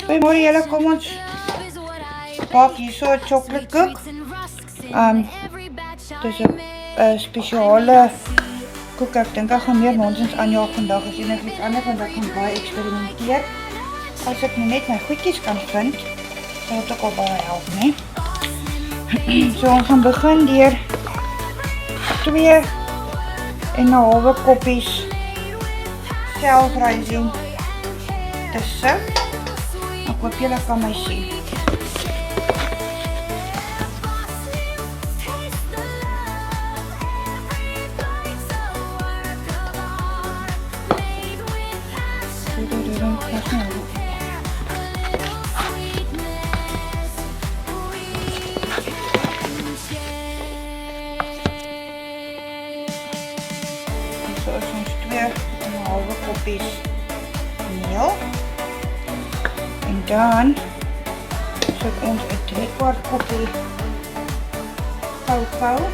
Goeiemôre julle, kom ons bak hier so 'n chocolate koek. Dis 'n spesiale koek. Ek dink ek gaan meer nonsens aanjaag vandag as enigiets anders, want ek gaan baie eksperimenteer. As ek net my goedjies kan vind, sal dit ook al baie help, né? So ons gaan begin deur 2,5 koppies selfraising te sif. Ek hoop julle kan my sien. So is ons 2,5 koppies meel. En dan sit ons 'n 3/4 koppie kakao.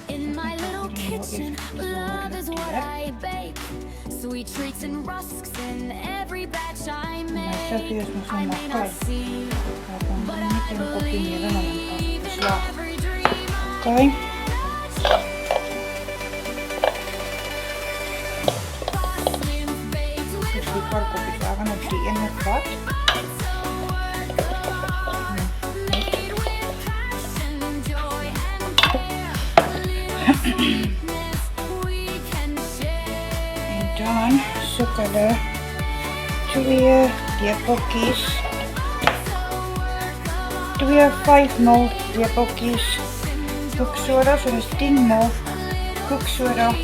In my little kitchen, love is what I bake. Sweet treats and rusks in every batch I make. I may not see, but I believe in every dream. Okay. En dan soek hulle 2 lepeltjies, 2 5-ml lepeltjies koeksoda, so dis 10 ml koeksoda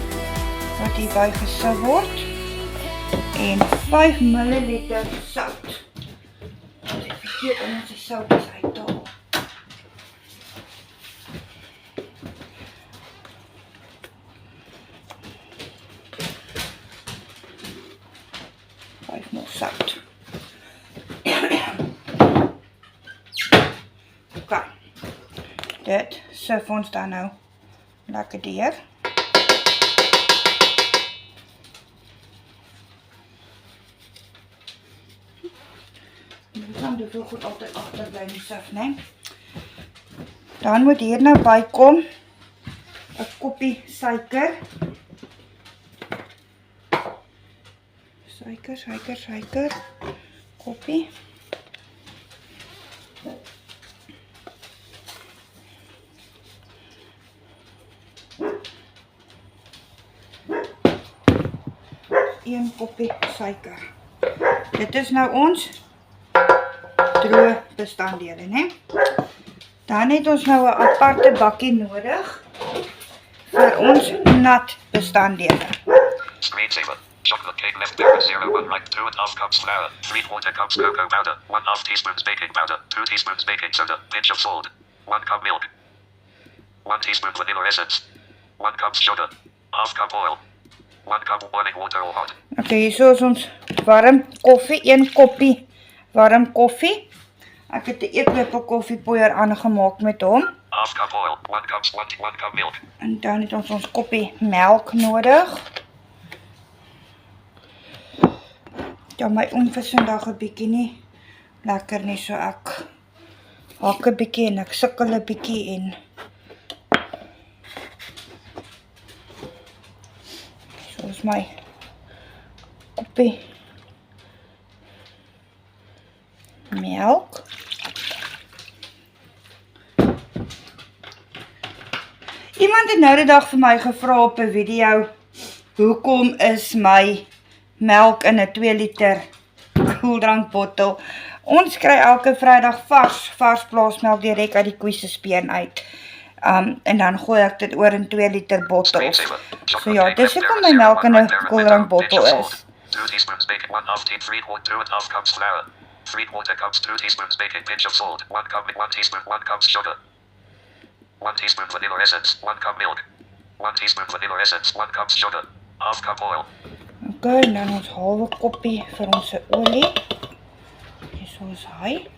wat hierby gesif word. En 5 ml sout. Ek vergeet om ons die sout uit te haal. Sout. Okay. Dit sif ons dan nou lekker deur. Dan doen we goed altyd agter by die sif, né? Dan moet hier nou bykom 'n koppie suiker. Suiker, koppie. Een koppie suiker. Dit is nou ons droë bestanddele, né? Dan het ons nou 'n aparte bakkie nodig vir ons nat bestanddele. Screensaver. Chocolate cake left there 0.1 right 2.5 cups flour, 3/4 cups cocoa powder, 1/2 teaspoons baking powder, 2 teaspoons baking soda, pinch of salt, 1 cup milk, 1 teaspoon vanilla essence, 1 cup sugar, half cup oil, 1 cup boiling water or hot. Okay, hier is ons warm koffie, 1 koppie warm koffie. Ek het 'n eetlepel koffiepoeier aangemaak met hom. Half cup oil, 1 cup milk. En dan het ons koppie melk nodig. Ja, my oom vir vandag 'n bietjie nie lekker nie, so ek hak 'n bietjie en ek sukkel 'n bietjie en so is my koppie melk. Iemand het nou die dag vir my gevra op 'n video, hoekom is my melk in 'n 2 liter koeldrankbottel? Ons kry elke Vrydag vars plaasmelk direk uit die koe se speen uit. En dan gooi ek dit oor in 2 liter bottels. So ja, dis hoekom my melk in 'n koeldrankbottel is. 2 teaspoons baking, 1/2 teaspoon, 2.5 cups flour, 3/4 cups, 2 teaspoons baking, pinch of salt, 1 teaspoon, 1 cup sugar, 1 teaspoon vanilla essence, 1 cup milk, 1 teaspoon vanilla essence, 1 cup sugar, half cup oil. Okay, en dan ons halwe koppie vir ons olie. Hier is hy.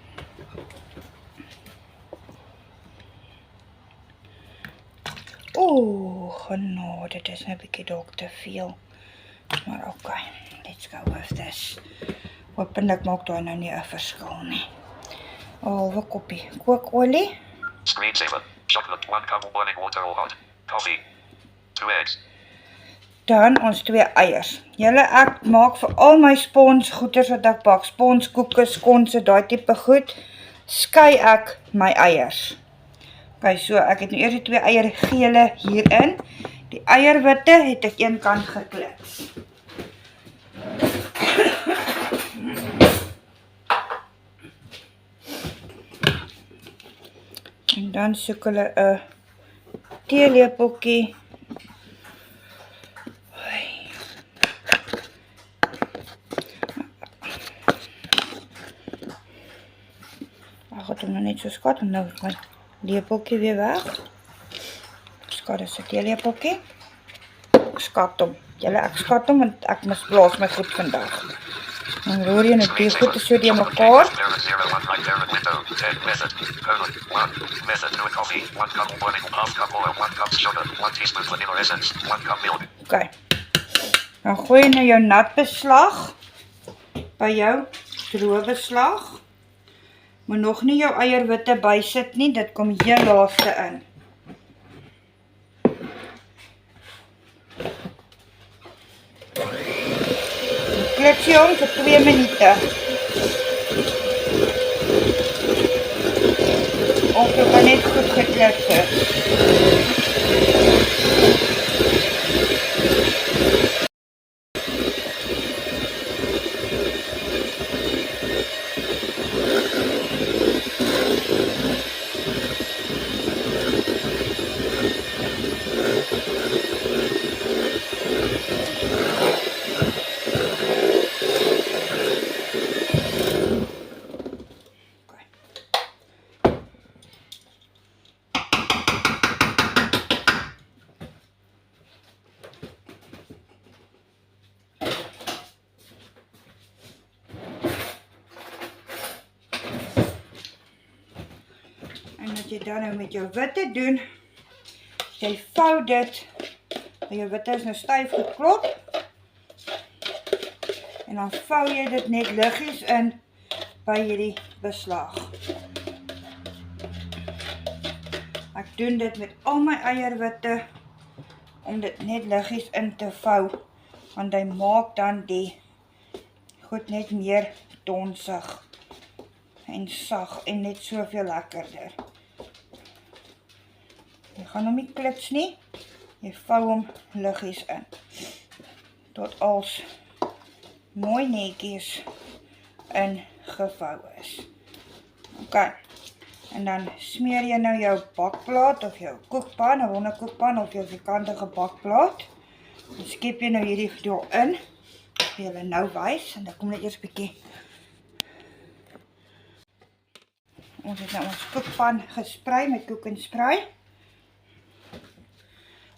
Oeh, genade, dit is nou 'n bietjie dalk te veel. Maar oké, let's skouhoofdes. Hopelik maak daar nou nie 'n verskil nie. 'n halwe koppie kookolie. Screensaver. Chocolate. 1 cup boiling water or hot. Coffee. 2 eggs. Dan ons 2 eiers. Julle, ek maak vir al my sponsgoeders wat ek bak, sponskoeke, skonse, daai tipe goed, skei ek my eiers. Okay, so ek het nou eers die 2 eiergele hierin. Die eierwitte het ek een kant geklits. En dan soek hulle 'n teelepeltjie. Ek het hom nou net so skat, en nou is my lepeltjie weer weg. Skat is 'n teelepeltjie. Ek skat hom. Julle, ek skat hom, want ek misplaas my goed vandag. Dan roer jy net die goed so die mekaar. 001 right there at window. 10 method. Colon. 1. Method to a coffee. 1 cup boiling. Half cup oil. 1 cup sugar. 1 teaspoon vanilla essence. 1 cup milk. Okay. Dan gooi jy nou jou nat beslag by jou droë beslag. Moet nog nie jou eierwitte bysit nie, dit kom heel laaste in. Klits jy hom vir 2 minute. Of jy kan net goed geklits het. En wat jy dan nou met jou witte doen, jy vou dit, jou witte is nou styf geklop, en dan vou jy dit net liggies in by hierdie beslag. Ek doen dit met al my eierwitte, om dit net liggies in te vou, want hy maak dan die goed net meer donsig en sag en net soveel lekkerder. Jy gaan hom nie klits nie, jy vou hom liggies in, tot als mooi netjies ingevou is. Ok, en dan smeer jy nou jou bakplaat of jou koekpan, 'n ronde koekpan of jou vierkantige bakplaat. Dan skep jy nou hierdie daar in, ek wil julle nou wys, en dan kom net eers bietjie. Ons het nou ons koekpan gesprei met koek en sprei.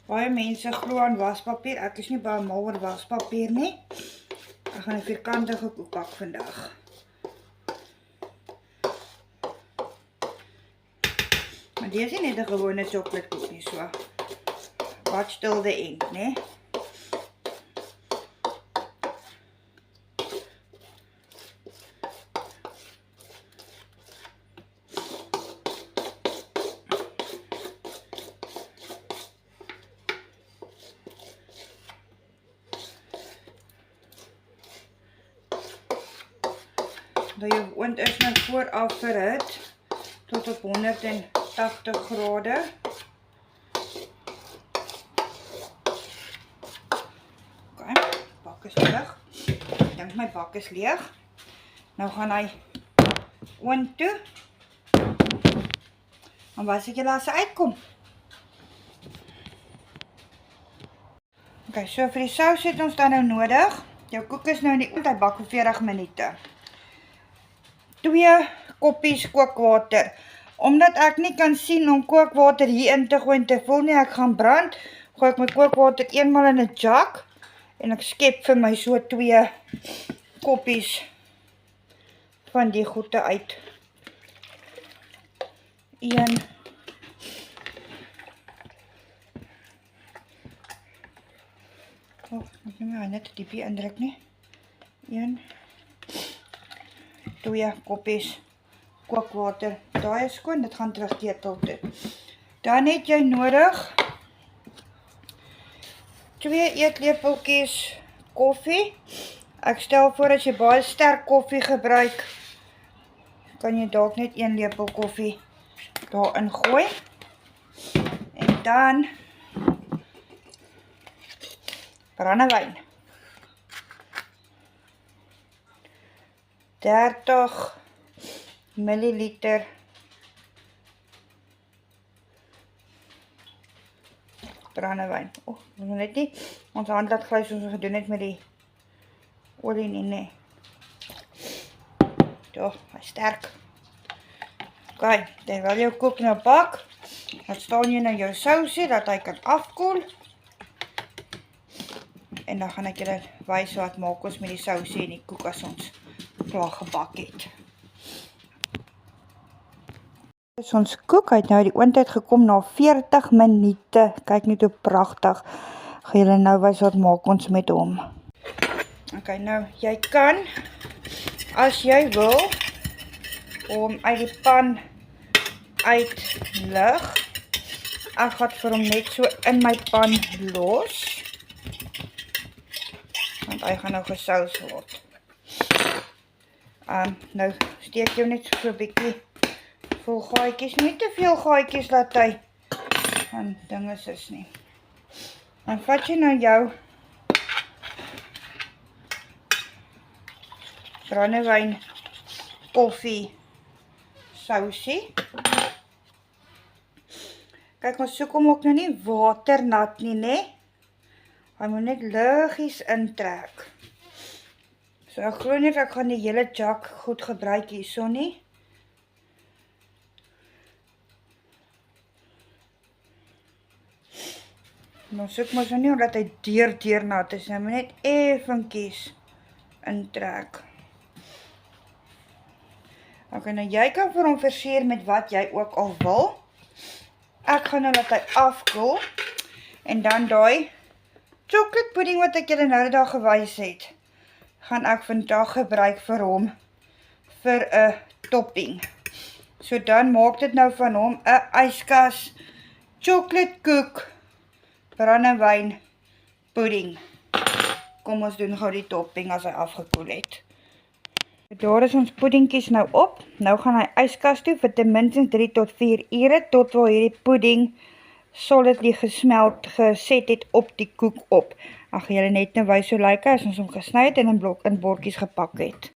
Baie mense glo aan waspapier, ek is nie baie mal oor waspapier nie. Ek gaan 'n vierkantige koek bak vandag. Maar die is nie net 'n gewone chocoladekoek nie, so. Watch till the end, né? Dat jou oond is nou vooraf verhit tot op 180 grade. Ok, bak is leeg. Ek dink my bak is leeg. Nou gaan hy oond toe. En wat ek julle as hy uitkom? Ok, so vir die sous het ons dan nou nodig. Jou koek is nou in die oond, hy bak vir 40 minute. 2 koppies kookwater. Omdat ek nie kan sien om kookwater hier in te gooi en te voel nie, ek gaan brand, gooi ek my kookwater eenmaal in 'n jug en ek skep vir my so 2 koppies van die goede uit. 1 Oh, ek moet nie net die diepie indruk nie. 1, 2 koppies kookwater. Daai is skoon, dit gaan terug ketel toe. Dan het jy nodig 2 eetlepeltjies koffie. Ek stel voor as jy baie sterk koffie gebruik, kan jy dalk net 1 lepel koffie daarin gooi. En dan brandewyn. 30 milliliter brandewyn. Ons net nie ons hand laat gly soos ons gedoen het met die olie nie. Toch, hy is sterk. Ok, terwyl jou kook nou bak, dan staan jy nou jou sousie, dat hy kan afkoel. En dan gaan ek julle wys wat maak ons met die sousie en die koek as ons klaar gebak het. Dis ons koek, hy het nou die oond uitgekom na 40 minute. Kyk net hoe pragtig. Gaan julle nou wys wat maak ons met hom. Ok, nou, jy kan, as jy wil, hom uit die pan uitlig. Ek gaan vir hom net so in my pan los. Want hy gaan nou gesous word. Nou steek jy net so 'n bietjie vol gaatjies, nie te veel gaatjies laat hy aan dinge is nie. Dan vat jy nou jou brandewyn koffie sousie. Kyk, ons soek hom ook nou nie waternat nie, né? Hy moet net liggies intrek. So ek glo net ek gaan die hele jug goed gebruik hierso nie. Nou soek maar so nie omdat hy deur nat is, hy moet net effenkies intrek. Ok, nou jy kan vir hom versier met wat jy ook al wil. Ek gaan nou laat hy afkoel. En dan daai chocolate pudding wat ek julle nou die dag gewys het, gaan ek vandag gebruik vir hom vir 'n topping. So dan maak dit nou van hom 'n yskas chocolate koek brandewyn pudding. Kom ons doen gou die topping as hy afgekoel het. Daar is ons puddingkies nou op. Nou gaan hy yskas toe vir ten minste 3 tot 4 ure tot waar hierdie pudding solidly gesmelt geset het op die koek op. Dan gaan julle net nou wys hoe lyk hy as ons hom gesny het en in bordjies gepak het.